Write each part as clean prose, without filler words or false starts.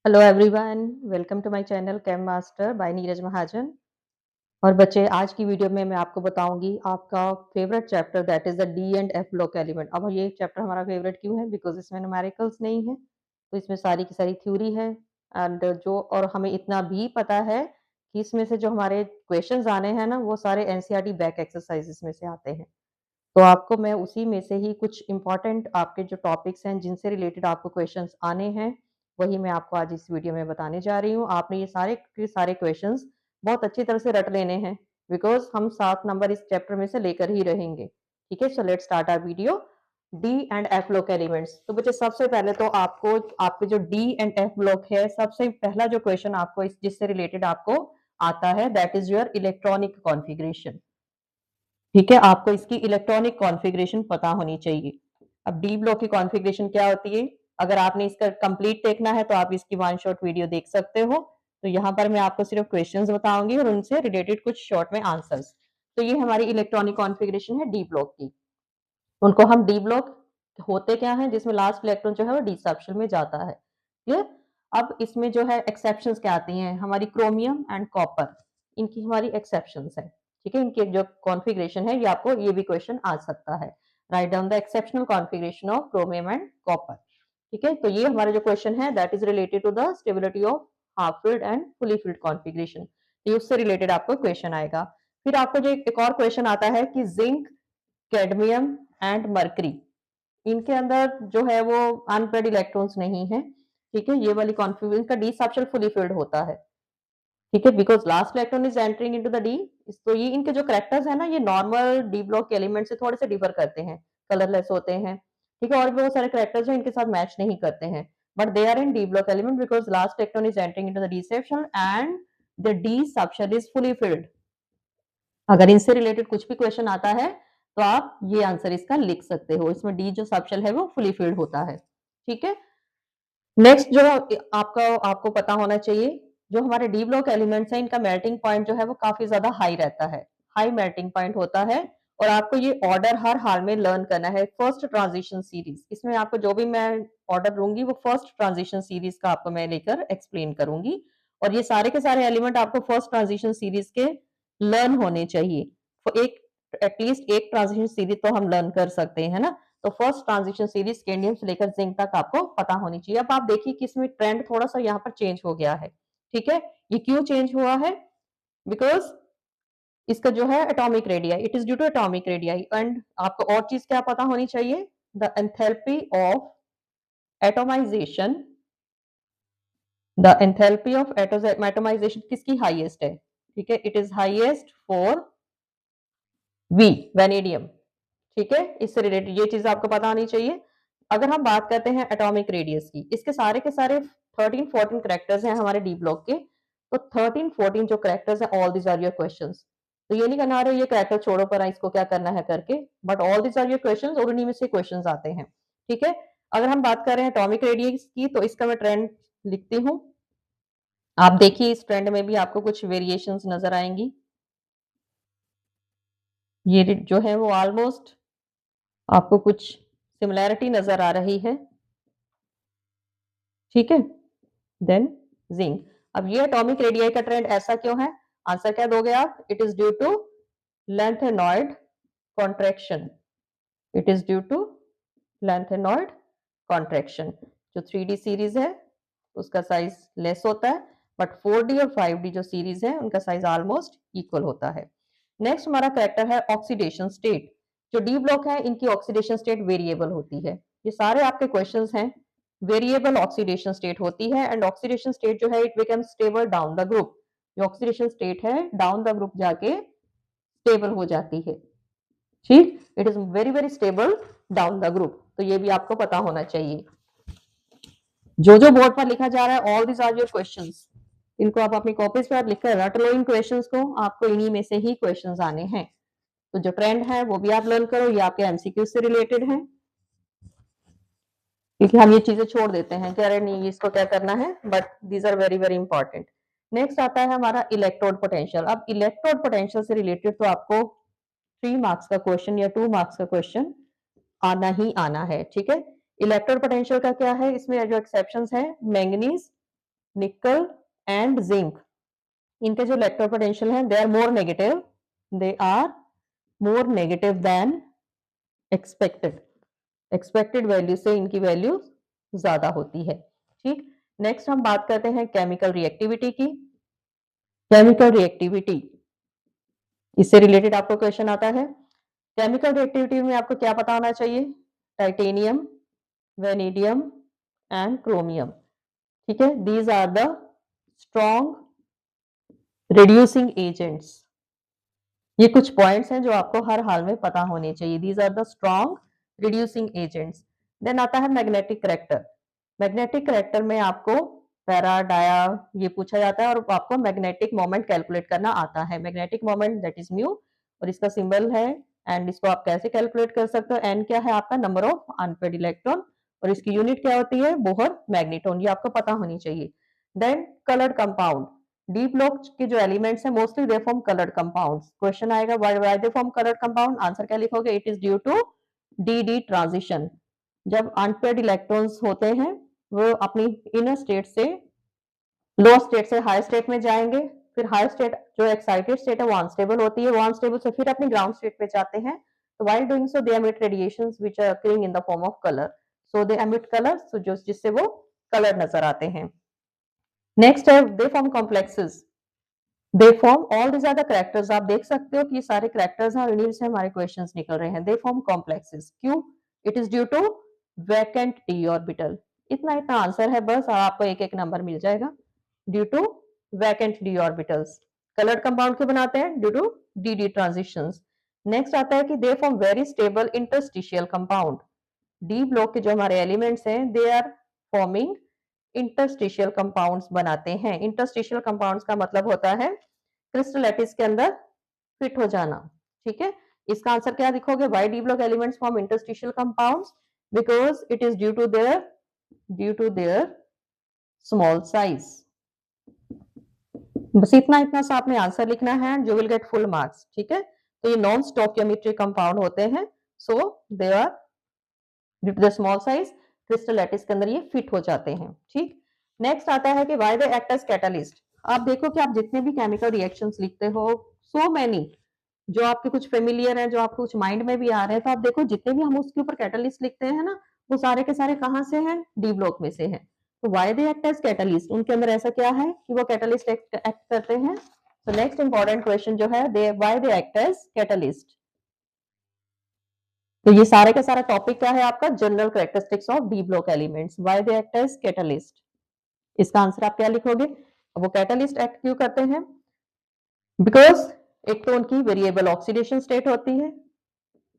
Hello everyone, welcome to my channel chem master by Neeraj Mahajan. और बच्चे, आज की वीडियो में मैं आपको बताऊंगी आपका favourite chapter that is the D and F block element. अब ये चैप्टर हमारा फेवरेट क्यों है? बिकॉज इसमें न्यूमेरिकल्स नहीं है, तो इसमें सारी की सारी थ्योरी है। एंड जो और हमें इतना भी पता है कि इसमें से जो हमारे क्वेश्चंस आने हैं ना, वो सारे एनसीईआरटी बैक एक्सरसाइजेस में से आते हैं। तो आपको मैं उसी में से ही कुछ इंपॉर्टेंट आपके जो टॉपिक्स हैं जिनसे रिलेटेड आपको क्वेश्चंस आने हैं, वही मैं आपको आज इस वीडियो में बताने जा रही हूँ। आपने ये सारे के सारे क्वेश्चंस बहुत अच्छी तरह से रट लेने हैं, बिकॉज हम 7 नंबर इस चैप्टर में से लेकर ही रहेंगे। ठीक है, so let's start our video. D and F block elements. तो बच्चे, सबसे पहले तो आपको आपके जो डी एंड एफ ब्लॉक है, सबसे पहला जो क्वेश्चन आपको जिससे रिलेटेड आपको आता है, that is your electronic configuration. ठीक है, आपको इसकी इलेक्ट्रॉनिक कॉन्फ़िगरेशन पता होनी चाहिए। अब डी ब्लॉक की कॉन्फ़िगरेशन क्या होती है? अगर आपने इसका कंप्लीट देखना है तो आप इसकी वन शॉट वीडियो देख सकते हो। तो यहाँ पर मैं आपको सिर्फ क्वेश्चंस बताऊंगी और उनसे रिलेटेड कुछ शॉर्ट में आंसर्स। तो ये हमारी इलेक्ट्रॉनिक कॉन्फ़िगरेशन है डी ब्लॉक की। उनको हम डी ब्लॉक होते क्या हैं, जिसमें लास्ट इलेक्ट्रॉन जो है वो डी सबशेल में जाता है। क्लियर? अब इसमें जो है एक्सेप्शंस क्या आती हैं, हमारी क्रोमियम एंड कॉपर, इनकी हमारी एक्सेप्शंस है। ठीक है, इनकी जो कॉन्फ़िगरेशन है, ये आपको ये भी क्वेश्चन आ सकता है। Write down the exceptional configuration of chromium and copper. ठीक है, तो ये हमारा जो क्वेश्चन है that is related to the stability of half filled and fully filled configuration. ये उससे रिलेटेड आपको क्वेश्चन आएगा। फिर आपको जो एक और क्वेश्चन आता है कि जिंक, कैडमियम एंड मरकरी, इनके अंदर जो है वो अनपेड इलेक्ट्रॉन्स नहीं है। ठीक है, ये वाली कॉन्फ़िगरेशन का डी सबशेल फुली फिल्ड होता है। ठीक है, because last electron is entering into the D. तो ये इनके जो कैरेक्टर्स है ना, ये नॉर्मल डी ब्लॉक के एलिमेंट से थोड़े से डिफर करते हैं, कलरलेस होते हैं। ठीक है, और भी बहुत सारे कैरेक्टर्स हैं, इनके साथ मैच नहीं करते हैं, but they are in D block element because last electron is entering into the D section and the D subshell is fully filled. अगर इनसे रिलेटेड कुछ भी क्वेश्चन आता है तो आप ये आंसर इसका लिख सकते हो। इसमें डी जो सबशेल है वो फुली फिल्ड होता है। ठीक है, नेक्स्ट जो आपका आपको पता होना चाहिए, जो हमारे डी ब्लॉक एलिमेंट्स हैं, इनका मेल्टिंग पॉइंट जो है वो काफी ज्यादा हाई रहता है। हाई मेल्टिंग पॉइंट होता है। और आपको ये ऑर्डर हर हाल में लर्न करना है। फर्स्ट ट्रांजिशन सीरीज, इसमें आपको जो भी मैं ऑर्डर दूंगी वो फर्स्ट ट्रांजिशन सीरीज का आपको मैं लेकर एक्सप्लेन करूंगी। और ये सारे के सारे एलिमेंट आपको फर्स्ट ट्रांजिशन सीरीज के लर्न होने चाहिए। तो एक एटलीस्ट एक ट्रांजिशन सीरीज तो हम लर्न कर सकते हैं ना। तो फर्स्ट ट्रांजिशन सीरीज स्कैंडियम से लेकर जिंक तक आपको पता होनी चाहिए। अब आप देखिए कि इसमें ट्रेंड थोड़ा सा यहाँ पर चेंज हो गया है। ठीक है, ये क्यों चेंज हुआ है? बिकॉज इसका जो है atomic radii, it is due to atomic radii. And आपको और चीज क्या पता होनी चाहिए? The enthalpy of atomisation, the enthalpy of atomisation किसकी हाईएस्ट है? ठीक है, it is highest for V, vanadium. ठीक है, इससे रिलेटेड ये चीज आपको पता होनी चाहिए। अगर हम बात करते हैं एटॉमिक रेडियस की, इसके सारे के सारे 13-14 करेक्टर्स हैं हमारे डी ब्लॉक के। तो 13-14 जो करेक्टर्स हैं, all this are your questions. तो ये नहीं करना रहे ये करेक्टर छोड़ो पर इसको क्या करना है करके, but all this are your questions और उन्हीं में से क्वेश्चंस आते हैं। ठीक है, अगर हम बात कर रहे हैं एटॉमिक रेडियस की, तो इसका मैं ट्रेंड लिखती हूँ। आप देखिए इस ट्रेंड में भी आपको कुछ वेरिएशंस नजर आएंगी। ये जो है वो ऑलमोस्ट आपको कुछ सिमिलैरिटी नजर आ रही है। ठीक है, देन जिंक। अब ये एटॉमिक रेडियाई का ट्रेंड ऐसा क्यों है? आंसर क्या दोगे आप? It is due to lanthanoid contraction. It is due to lanthanoid contraction. जो 3D सीरीज है उसका साइज लेस होता है, बट 4D और 5D जो सीरीज है उनका साइज ऑलमोस्ट इक्वल होता है। नेक्स्ट हमारा कैरेक्टर है ऑक्सीडेशन स्टेट। जो डी ब्लॉक है इनकी ऑक्सीडेशन स्टेट वेरिएबल होती है। ये सारे आपके क्वेश्चंस हैं। वेरिएबल ऑक्सीडेशन स्टेट होती है एंड ऑक्सीडेशन स्टेट जो है it becomes stable down the group. जो ऑक्सीडेशन स्टेट है डाउन द ग्रुप जाके स्टेबल हो जाती है। ठीक, it is very very stable down the group. तो ये भी आपको पता होना चाहिए। जो जो बोर्ड पर लिखा जा रहा है, all this are your questions. इनको आप अपनी कॉपीज पर लिखकर रट लो इन क्वेश्चंस को, आपको इन्हीं में से ही क्वेश्चंस आने हैं। तो जो ट्रेंड है वो भी आप लर्न करो, ये आपके एमसीक्यू से रिलेटेड है। क्योंकि हम ये चीजें छोड़ देते हैं कि अरे नहीं इसको क्या करना है, but these are very very important. Next आता है हमारा इलेक्ट्रोड पोटेंशियल। अब इलेक्ट्रोड पोटेंशियल से रिलेटेड तो आपको 3 मार्क्स का क्वेश्चन या 2 मार्क्स का क्वेश्चन आना ही आना है। ठीक है, इलेक्ट्रोड पोटेंशियल का क्या है? इसमें जो एक्सेप्शंस है, मैंगनीज, निकल एंड जिंक, इनके जो इलेक्ट्रो पोटेंशियल है they are more negative than expected. Expected value से इनकी वैल्यू ज्यादा होती है। ठीक, नेक्स्ट हम बात करते हैं केमिकल रिएक्टिविटी की। केमिकल रिएक्टिविटी, इससे रिलेटेड आपको क्वेश्चन आता है। केमिकल रिएक्टिविटी में आपको क्या पता होना चाहिए? Titanium, vanadium and chromium. ठीक है, these are the strong reducing agents. ये कुछ पॉइंट्स हैं जो आपको हर हाल में पता होने चाहिए। These are the strong reducing agents. Then आता है मैग्नेटिक करैक्टर। मैग्नेटिक करैक्टर में आपको पैरा डाया ये पूछा जाता है और आपको मैग्नेटिक मोमेंट कैलकुलेट करना आता है। Magnetic moment that is mu और इसका सिंबल है, एंड इसको आप कैसे कैलकुलेट कर सकते हो? एन क्या है आपका? नंबर ऑफ अनपेयर्ड इलेक्ट्रॉन, और इसकी यूनिट क्या होती है? Bohr magneton. ये आपको पता होनी चाहिए। Then coloured compound, D block के जो एलिमेंट्स हैं mostly they form coloured compounds. Question आएगा why they form coloured compound, answer क्या लिखोगे? It is due to D d transition. जब अनपेयर्ड इलेक्ट्रॉन्स होते हैं वो अपनी इनर स्टेट से लो स्टेट से हाई स्टेट में जाएंगे, फिर हाई स्टेट जो एक्साइटेड स्टेट है वो अनस्टेबल होती है, वो अनस्टेबल से फिर अपनी ग्राउंड स्टेट पे जाते हैं। तो while doing so they emit radiations which are occurring in the form of colour, so they emit colour, so जो जिससे वो कलर नजर आते हैं। नेक्स्ट है they form complexes. They form all this are the characters. आप देख सकते हो कि ये सारे कैरेक्टर्स हैं और इन्हीं से हमारे क्वेश्चंस निकल रहे हैं। दे फॉर्म कॉम्प्लेक्सेस, क्यों? It is due to vacant D orbital. इतना इतना आंसर है बस, और आपको एक एक नंबर मिल जाएगा। Due to vacant D orbitals. Coloured compound क्यों बनाते हैं? Due to D D transitions. Next आता है कि they form very stable interstitial compound. D block के जो हमारे एलिमेंट्स हैं they are forming interstitial compounds बनाते हैं। इंटरस्टिशियल कंपाउंड्स का मतलब होता है क्रिस्टल लैटिस के अंदर फिट हो जाना। ठीक है, इसका आंसर क्या लिखोगे? Why d block elements form interstitial compounds? Because it is due to their small size. बस इतना इतना सा आपने आंसर लिखना है and you will get full marks. ठीक है, तो ये नॉन स्टोकियोमेट्रिक कंपाउंड होते हैं, so they are due to the small size crystal lattice के अंदर ये फिट हो जाते हैं। ठीक, नेक्स्ट आता है कि why they act as catalyst. आप देखो कि आप जितने भी केमिकल रिएक्शंस लिखते हो, सो मैनी जो आपके कुछ फेमिलियर है, जो आपको कुछ माइंड में भी आ रहे हैं, तो आप देखो जितने भी हम उसके ऊपर कैटलिस्ट लिखते हैं ना, वो सारे के सारे कहाँ से हैं? डी ब्लॉक में से हैं। तो why they act as catalyst, उनके अंदर ऐसा क्या है कि वो कैटलिस्ट एक्ट करते हैं? तो नेक्स्ट इंपॉर्टेंट क्वेश्चन जो है, they why they act as catalyst. तो ये सारे का सारा टॉपिक क्या है आपका? General characteristics of d block elements, why they act as catalyst. इसका आंसर आप क्या लिखोगे? वो कैटलिस्ट एक्ट क्यों करते हैं? बिकॉज एक तो उनकी वेरिएबल ऑक्सीडेशन स्टेट होती है,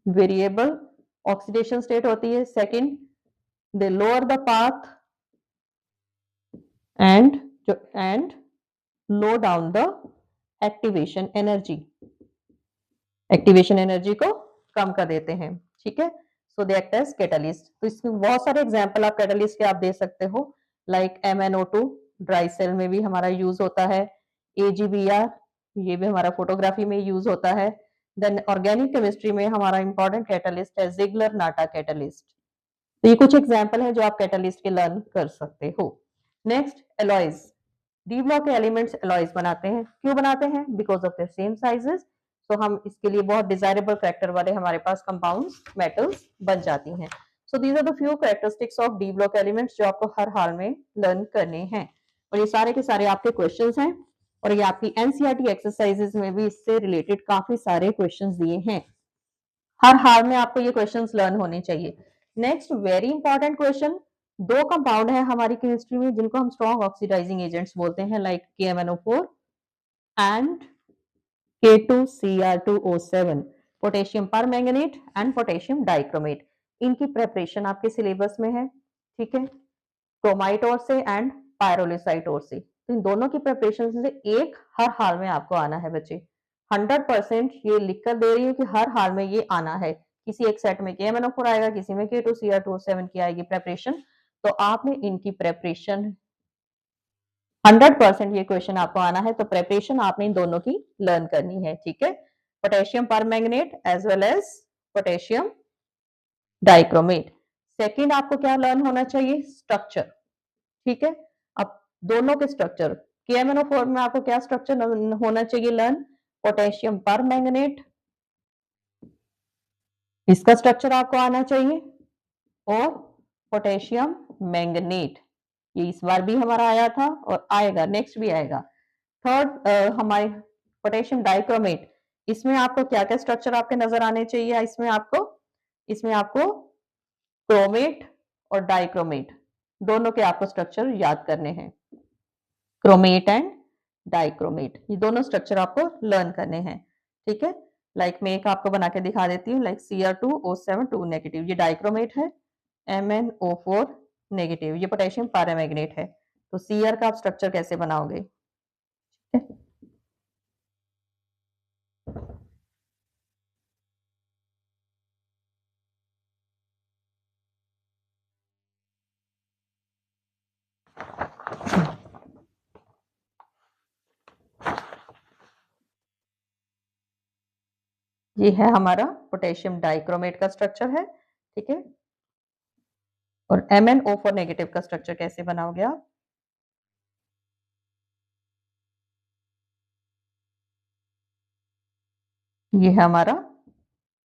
वेरिएबल ऑक्सीडेशन स्टेट होती है। Second, they lower the path and low down the activation energy, activation energy को कम कर देते हैं। ठीक है, सो दे एक्ट एज कैटलिस्ट। तो इसमें बहुत सारे एग्जांपल आप कैटलिस्ट के आप दे सकते हो, लाइक MnO2 ड्राई सेल में भी हमारा यूज होता है, AgBr ये भी हमारा फोटोग्राफी में यूज होता है। देन ऑर्गेनिक केमिस्ट्री में हमारा इंपॉर्टेंट कैटलिस्ट है जिगलर नाटा कैटलिस्ट। तो ये कुछ एग्जांपल है जो आप कैटलिस्ट के लर्न कर सकते हो। Next, alloys. डी ब्लॉक के एलिमेंट्स एलॉयज बनाते हैं, क्यों बनाते हैं? Because of their same sizes. तो हम इसके लिए बहुत डिजायरेबल कैरेक्टर वाले हमारे पास कंपाउंड्स मेटल्स बन जाती हैं। So these are the few characteristics of d block elements जो आपको हर हाल में लर्न करने हैं, और ये सारे के सारे आपके क्वेश्चंस हैं, और ये आपकी एनसीईआरटी एक्सरसाइजेस में भी इससे रिलेटेड काफी सारे क्वेश्चंस दिए हैं। हर हाल में आपको ये क्वेश्चंस लर्न होने चाहिए। नेक्स्ट वेरी इंपॉर्टेंट क्वेश्चन, दो कंपाउंड है हमारी केमिस्ट्री में जिनको हम स्ट्रॉन्ग ऑक्सीडाइजिंग एजेंट्स बोलते हैं, like KMnO4 and K2Cr2O7, potassium permanganate and potassium dichromate. इनकी प्रेपरेशन आपके सिलेबस में है। ठीक है, क्रोमाइट और से एंड पायरोलिसाइट और से, तो इन दोनों की प्रिपरेशन से एक हर हाल में आपको आना है बच्चे। 100% ये लिख कर दे रही हूँ कि हर हाल में ये आना है। किसी एक सेट में KMnO4 आएगा, किसी में K2Cr2O7 की आएगी प्रेपरेशन। तो आपने इनकी प्रेपरेशन 100% ये क्वेश्चन आपको आना है, तो प्रेपरेशन आपने इन दोनों की लर्न करनी है। ठीक है, potassium permanganate as well as potassium dichromate. Second आपको क्या लर्न होना चाहिए? स्ट्रक्चर। ठीक है, अब दोनों के स्ट्रक्चर, KMnO4 में आपको क्या स्ट्रक्चर होना चाहिए लर्न, पोटेशियम पर मैंगनेट, इसका स्ट्रक्चर आपको आना चाहिए, और पोटेशियम मैंगनेट, ये इस बार भी हमारा आया था और आएगा, नेक्स्ट भी आएगा। थर्ड हमारे पोटेशियम डाइक्रोमेट, इसमें आपको क्या क्या स्ट्रक्चर आपके नजर आने चाहिए, इसमें आपको क्रोमेट और डाइक्रोमेट दोनों के आपको स्ट्रक्चर याद करने हैं। क्रोमेट एंड डाइक्रोमेट, ये दोनों स्ट्रक्चर आपको लर्न करने हैं, ठीक है। लाइक मैं एक आपको बना के दिखा देती हूँ, लाइक Cr2O7 2 नेगेटिव, ये डाइक्रोमेट है, MnO4 नेगेटिव, ये पोटेशियम पैरामैग्नेट है। तो Cr का आप स्ट्रक्चर कैसे बनाओगे, ठीक है। ये है हमारा पोटेशियम डाइक्रोमेट का स्ट्रक्चर है, ठीक है। और MnO4 नेगेटिव का स्ट्रक्चर कैसे बनाओगे आप, ये है हमारा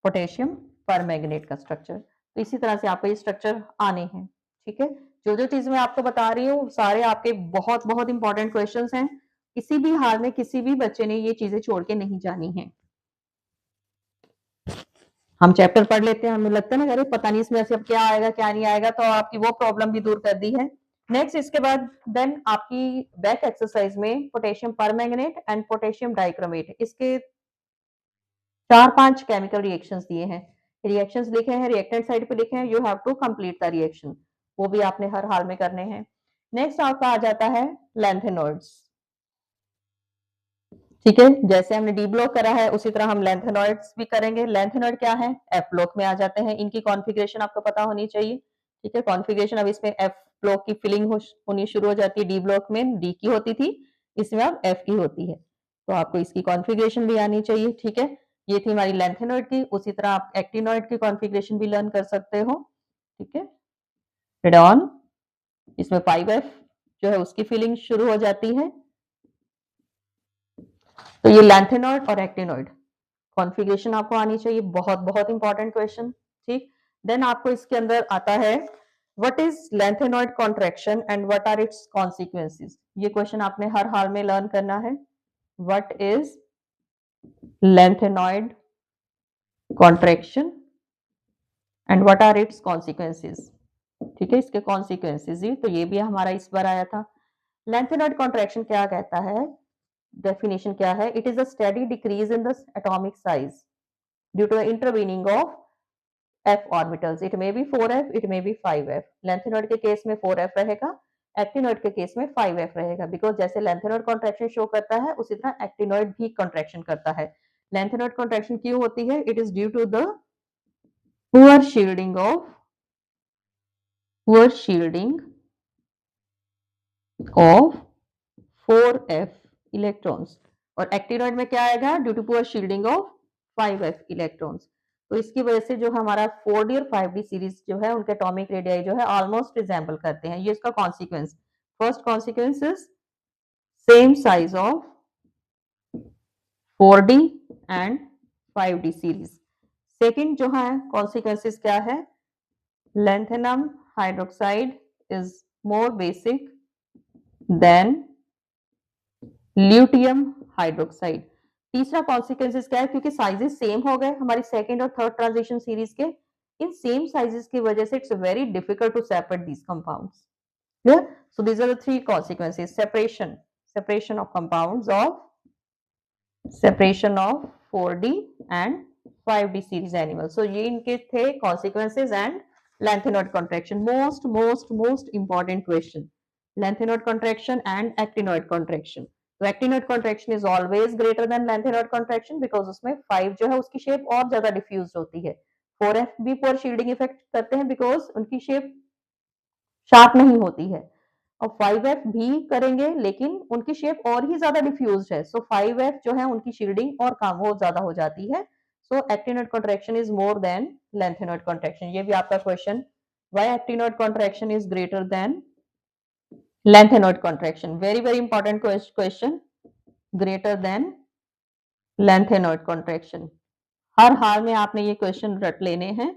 पोटेशियम परमैंगनेट का स्ट्रक्चर। तो इसी तरह से आपको ये स्ट्रक्चर आने हैं, ठीक है। जो जो चीज मैं आपको बता रही हूँ सारे आपके बहुत बहुत इंपॉर्टेंट क्वेश्चंस हैं, किसी भी हाल में किसी भी बच्चे ने ये चीजें छोड़ के नहीं जानी है। हम चैप्टर पढ़ लेते हैं, हमें लगता है ना अरे पता नहीं इसमें से अब क्या आएगा क्या नहीं आएगा, तो आपकी वो प्रॉब्लम भी दूर कर दी है। नेक्स्ट इसके बाद देन आपकी बैक एक्सरसाइज में potassium permanganate and potassium dichromate, इसके 4-5 केमिकल रिएक्शंस दिए हैं, रिएक्शंस लिखे हैं, रिएक्टेंट साइड पे लिखे हैं, you have to complete the reaction, वो भी आपने हर हाल में करने हैं। नेक्स्ट आपका आ जाता है लैंथेनॉइड्स, ठीक है। जैसे हमने डी ब्लॉक करा है उसी तरह हम लैंथेनॉइड्स भी करेंगे। लैंथेनॉइड क्या है, एफ ब्लॉक में आ जाते हैं, इनकी कॉन्फ़िगरेशन आपको पता होनी चाहिए, ठीक है। कॉन्फ़िगरेशन अब इसमें एफ ब्लॉक की फिलिंग होनी शुरू हो जाती है, डी ब्लॉक में डी की होती थी, इसमें अब एफ की होती है, तो आपको इसकी कॉन्फ़िगरेशन भी आनी चाहिए, ठीक है। ये थी हमारी लैंथेनॉइड की, उसी तरह आप एक्टिनॉइड की कॉन्फ़िगरेशन भी लर्न कर सकते हो, ठीक है। रेडॉन, इसमें 5F जो है उसकी फिलिंग शुरू हो जाती है। तो ये लैंथेनॉइड और एक्टिनॉइड कॉन्फ़िगरेशन आपको आनी चाहिए, बहुत बहुत इंपॉर्टेंट क्वेश्चन, ठीक। देन आपको इसके अंदर आता है what is lanthanoid contraction and what are its consequences, ये क्वेश्चन आपने हर हाल में लर्न करना है। व्हाट इज lengthenoid contraction and what are its consequences, ठीक है। इसके कॉन्सिक्वेंसेज ही, तो ये भी हमारा इस बार आया था। lengthenoid contraction क्या कहता है, डेफिनेशन क्या है, it is a steady decrease in the atomic size due to the intervening of f orbitals, it may be 4f it may be 5f। lengthenoid के केस में 4f रहेगा, एक्टिनॉइड के case में 5f रहेगा, because जैसे lengthenoid contraction show करता है उसी तरह एक्टिनॉइड भी कॉन्ट्रैक्शन करता है। lengthenoid कॉन्ट्रैक्शन क्यों होती है, it is due to the poor shielding of 4f electrons, और एक्टिनॉइड में क्या आएगा, due to poor shielding of 5f electrons. तो इसकी वजह से जो हमारा 4d और 5d सीरीज जो है उनके एटॉमिक रेडियाई जो है ऑलमोस्ट रिजेंबल करते हैं, ये इसका consequence. First consequence is same size of 4d and 5d series. Second जो है कॉन्सिक्वेंसेस क्या है, lanthanum hydroxide is more basic than luteum hydroxide. तीसरा कॉन्सिक्वेंसेस क्या है, क्योंकि साइजेस सेम हो गए हमारी सेकंड और थर्ड ट्रांजिशन सीरीज के, इन सेम साइजेस की वजह से it's very difficult to separate these compounds, clear. So these are the three consequences, separation of compounds of separation of 4d and 5d series animals, so ये इनके थे consequences and lengthenoid contraction, most important question, lengthenoid contraction and actinoid contraction। तो actinoid contraction is always greater than lengthenoid contraction because उसमें 5 जो है उसकी shape और ज्यादा डिफ्यूज होती है, 4f भी पोर शील्डिंग इफेक्ट करते हैं बिकॉज उनकी शेप शार्प नहीं होती है, और 5f भी करेंगे लेकिन उनकी शेप और ही ज्यादा डिफ्यूज है, सो 5f जो है उनकी शील्डिंग और कम हो ज्यादा हो जाती है। So actinoid contraction is more than lengthenoid contraction, ये भी आपका question, why actinoid contraction is greater than lengthenoid contraction, very important question, greater than lengthenoid contraction। हर हाल में आपने ये क्वेश्चन रट लेने हैं,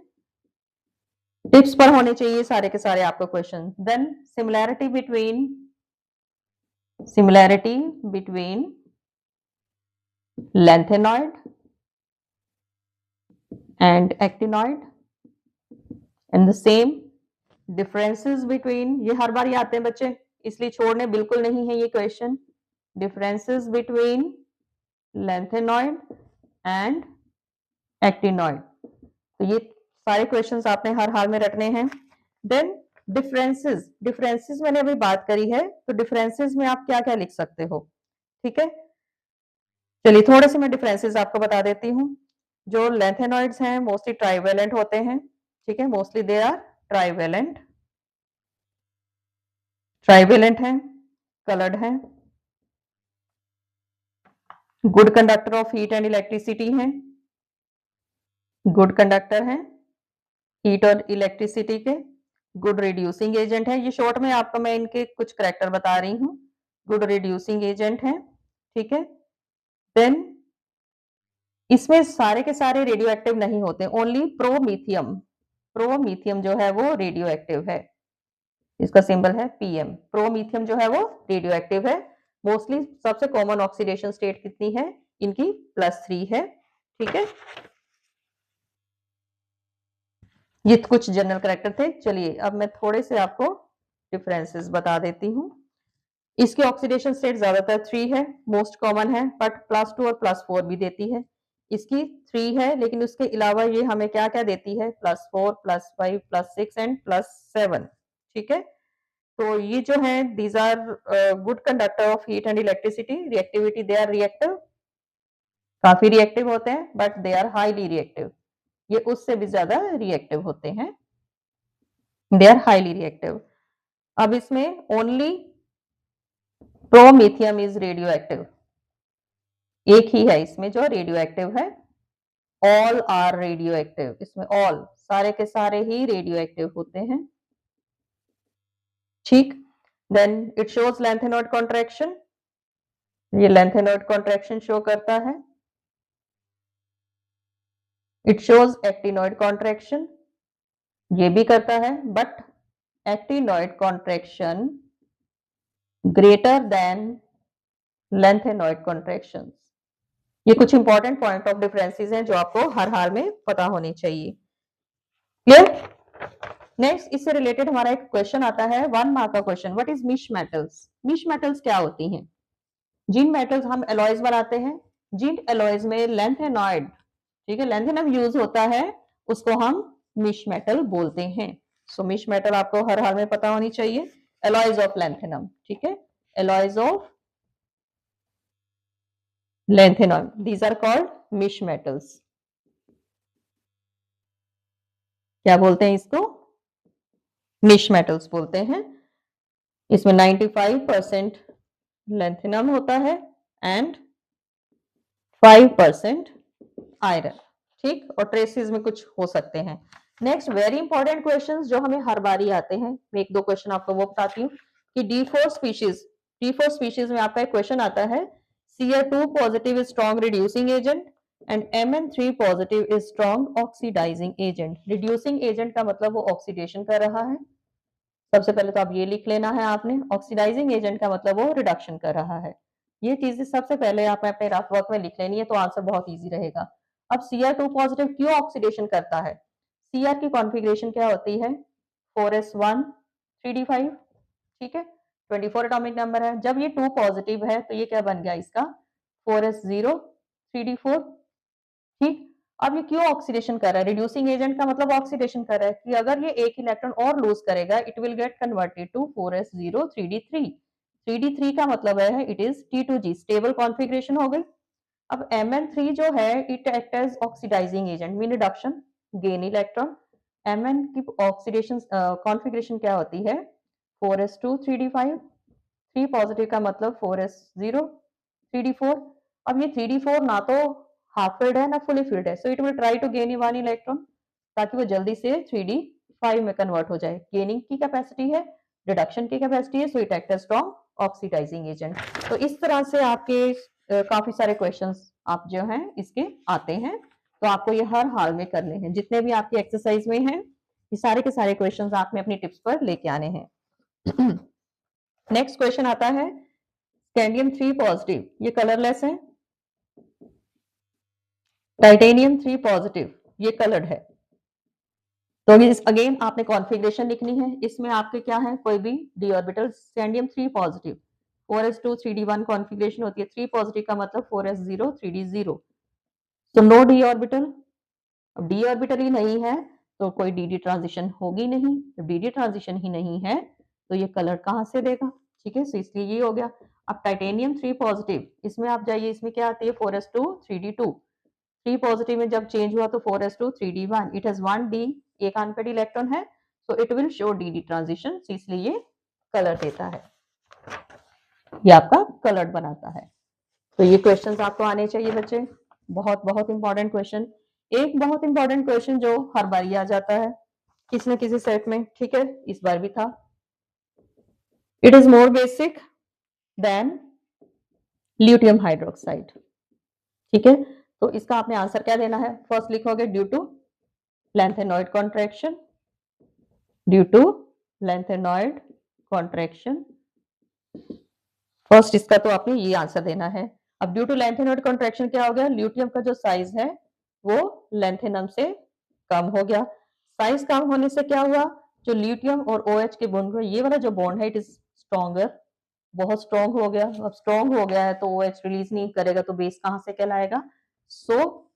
टिप्स पर होने चाहिए सारे के सारे आपको question. Then similarity between lengthenoid and actinoid and the same differences between, ये हर बार ही आते हैं बच्चे, इसलिए छोड़ने बिल्कुल नहीं है ये question. differences between lengthenoid and actinoid, तो ये सारे क्वेश्चंस आपने हर हाल में रखने हैं। देन डिफरेंसेस मैंने अभी बात करी है, तो डिफरेंसेस में आप क्या क्या लिख सकते हो, ठीक है। चलिए थोड़े से मैं डिफरेंसेस आपको बता देती हूँ। जो लैंथेनॉइड्स हैं मोस्टली ट्राइवेलेंट होते हैं, ठीक है, मोस्टली दे आर ट्राइवेलेंट हैं, कलर्ड हैं, good conductor of heat and electricity हैं, गुड कंडक्टर हैं हीट और इलेक्ट्रिसिटी के, गुड रिड्यूसिंग एजेंट है। ये शॉर्ट में आपको मैं इनके कुछ करैक्टर बता रही हूँ। गुड रिड्यूसिंग एजेंट है, ठीक है। देन इसमें सारे के सारे रेडियो एक्टिव नहीं होते, ओनली प्रोमीथियम जो है वो रेडियो एक्टिव है, इसका सिंबल है पीएम। प्रोमीथियम जो है वो रेडियो एक्टिव है। मोस्टली सबसे कॉमन ऑक्सीडेशन स्टेट कितनी है इनकी, +3 है, ठीक है। ये कुछ जनरल करैक्टर थे। चलिए अब मैं थोड़े से आपको डिफरेंसेस बता देती हूँ। इसकी ऑक्सीडेशन स्टेट ज्यादातर 3 है, मोस्ट कॉमन है, बट +2 और +4 भी देती है। इसकी 3 है, लेकिन उसके अलावा ये हमें क्या क्या देती है, +4, +5, +6 एंड +7, ठीक है। तो ये जो है these are good conductor of heat and electricity. Reactivity, they are reactive, काफी रिएक्टिव होते हैं, but they are highly reactive, ये उससे भी ज्यादा रिएक्टिव होते हैं, दे आर हाईली रिएक्टिव। अब इसमें only promethium is radio active, एक ही है इसमें जो रेडियो एक्टिव है। ऑल आर रेडियो एक्टिव, इसमें ऑल सारे के सारे ही रेडियो एक्टिव होते हैं, ठीक। Then it shows lengthenoid contraction, ये lengthenoid कॉन्ट्रैक्शन शो करता है। इट शोज एक्टिनॉइड कॉन्ट्रैक्शन, ये भी करता है, but actinoid contraction greater than lengthenoid contraction. ये कुछ इंपॉर्टेंट पॉइंट ऑफ डिफरेंसेस हैं जो आपको हर हाल में पता होनी चाहिए, क्लियर। नेक्स्ट इससे रिलेटेड हमारा एक क्वेश्चन आता है, 1 मार्क का question, what is misch metals. Misch metals क्या होती हैं। जिन मेटल्स हम एलॉयज बनाते हैं, जिन एलॉयज में लैंथेनॉइड, ठीक है, लैंथेनम यूज होता है, उसको हम मिश मेटल बोलते हैं। सो मिश मेटल आपको हर हाल में पता होनी चाहिए, एलॉयज ऑफ लैंथेनम, ठीक है, alloys of lanthanum, these are called mish metals। क्या बोलते हैं इसको, मिश मेटल्स बोलते हैं। इसमें 95% lanthanum होता है एंड 5% आयरन, ठीक, और ट्रेसेस में कुछ हो सकते हैं। नेक्स्ट वेरी इंपॉर्टेंट क्वेश्चंस जो हमें हर बार ही आते हैं, मैं एक दो क्वेश्चन आपको वो बताती हूँ कि D4 स्पीशीज में आपका एक क्वेश्चन आता है, Cr2 positive is strong reducing agent and Mn3 positive is strong oxidising agent. Reducing agent का मतलब वो ऑक्सीडेशन कर रहा है, सबसे पहले तो आप ये लिख लेना है आपने। ऑक्सीडाइजिंग एजेंट का मतलब वो रिडक्शन कर रहा है। ये चीजें सबसे पहले आप अपने रफ वर्क में लिख लेनी है, तो आंसर बहुत इजी रहेगा। अब Cr2 पॉजिटिव क्यों ऑक्सीडेशन करता है, Cr की कॉन्फ़िगरेशन क्या होती है, 4s1 3d5, ठीक है, 24 एटॉमिक नंबर है। जब ये 2 पॉजिटिव है तो ये क्या बन गया इसका, 4s0 3d4, ठीक। अब ये क्यों ऑक्सीडेशन कर रहा है, रिड्यूसिंग एजेंट का मतलब ऑक्सीडेशन कर रहा है कि अगर ये एक इलेक्ट्रॉन और लूज करेगा, it will get converted to 4s0 3d3। 3d3 का मतलब है it is T2G, stable configuration हो गई। अब Mn3 जो है it act as oxidising agent, mean reduction, gain electron. Mn की ऑक्सीडेशन कॉन्फ़िगरेशन क्या होती है, 4s2 3d5, 3 पॉजिटिव का मतलब 4s0 3d4। अब ये 3d4 ना तो हाफ फिल्ड है ना फुली फिल्ड है, so it will try to gain one electron ताकि वो जल्दी से 3d5 में कन्वर्ट हो जाए। गेनिंग की कैपेसिटी है रिडक्शन की कैपेसिटी है, so it act as strong oxidising agent. तो इस तरह से आपके काफी सारे क्वेश्चंस आप जो हैं इसके आते हैं, तो आपको ये हर हाल में करने हैं। जितने भी आपकी एक्सरसाइज में हैं ये सारे के सारे क्वेश्चंस आपने अपनी टिप्स पर लेके आने हैं। नेक्स्ट क्वेश्चन आता है स्कैंडियम 3 पॉजिटिव, ये कलरलेस है। टाइटेनियम 3 पॉजिटिव, ये कलर्ड है। तो इस अगेन आपने कॉन्फ़िगरेशन लिखनी है। इसमें आपके क्या है, कोई भी D orbital, scandium 3 positive 4s2 3d1 configuration होती है। 3 पॉजिटिव का मतलब 4s0 3d0, तो नो डी ऑर्बिटल। अब डी ऑर्बिटल ही नहीं है तो कोई डी ट्रांजिशन होगी नहीं। जब डी ट्रांजिशन ही नहीं है तो ये कलर कहाँ से देगा, ठीक है। सो इसलिए ये हो गया। अब टाइटेनियम 3 पॉजिटिव, इसमें आप जाइए, इसमें क्या आती है 4s2 3d2। 3 पॉजिटिव में जब चेंज हुआ तो 4s2 3d1, it has 1d, एक अनपेड इलेक्ट्रॉन है, so it will show D transition, इसलिए ये कलर देता है, ये आपका कलर बनाता है। तो ये क्वेश्चंस आपको आने चाहिए बच्चे, बहुत बहुत इंपॉर्टेंट क्वेश्चन। एक बहुत इंपॉर्टेंट क्वेश्चन जो हर बार ही आ जाता है किसी न किसी सेट में, ठीक है, इस बार भी था। It is more basic than lutetium hydroxide, ठीक है। तो इसका आपने आंसर क्या देना है, फर्स्ट लिखोगे due to lengthenoid contraction, due to lengthenoid contraction। First इसका तो आपने ये आंसर देना है। अब ड्यू टू lengthenoid contraction क्या हो गया, ल्यूटियम का जो साइज है वो lengthenum से कम हो गया। साइज कम होने से क्या हुआ, जो ल्यूटियम और OH के बॉन्ड में ये वाला जो बॉन्ड है इट इज स्ट्रॉन्गर, बहुत स्ट्रॉन्ग हो गया। अब स्ट्रॉन्ग हो गया है तो OH रिलीज नहीं करेगा, तो बेस कहां से कहलाएगा, सो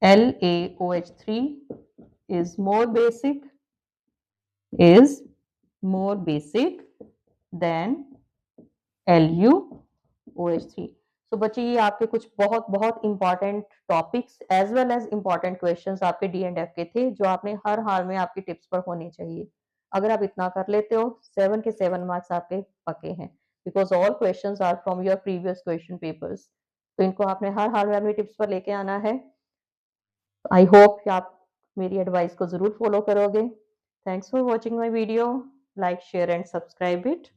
LaOH3 is more basic than LuOH3। तो बच्चे ये आपके कुछ बहुत बहुत important topics as well as important questions आपके डी एंड एफ के थे, जो आपने हर हाल में आपकी टिप्स पर होने चाहिए। अगर आप इतना कर लेते हो 7 के 7 मार्क्स आपके पक्के हैं, because all questions are from your previous question papers. तो इनको आपने हर हाल में अपनी टिप्स पर लेके आना है। आई होप कि आप मेरी एडवाइस को जरूर फॉलो करोगे। Thanks for watching my video, like share and subscribe it.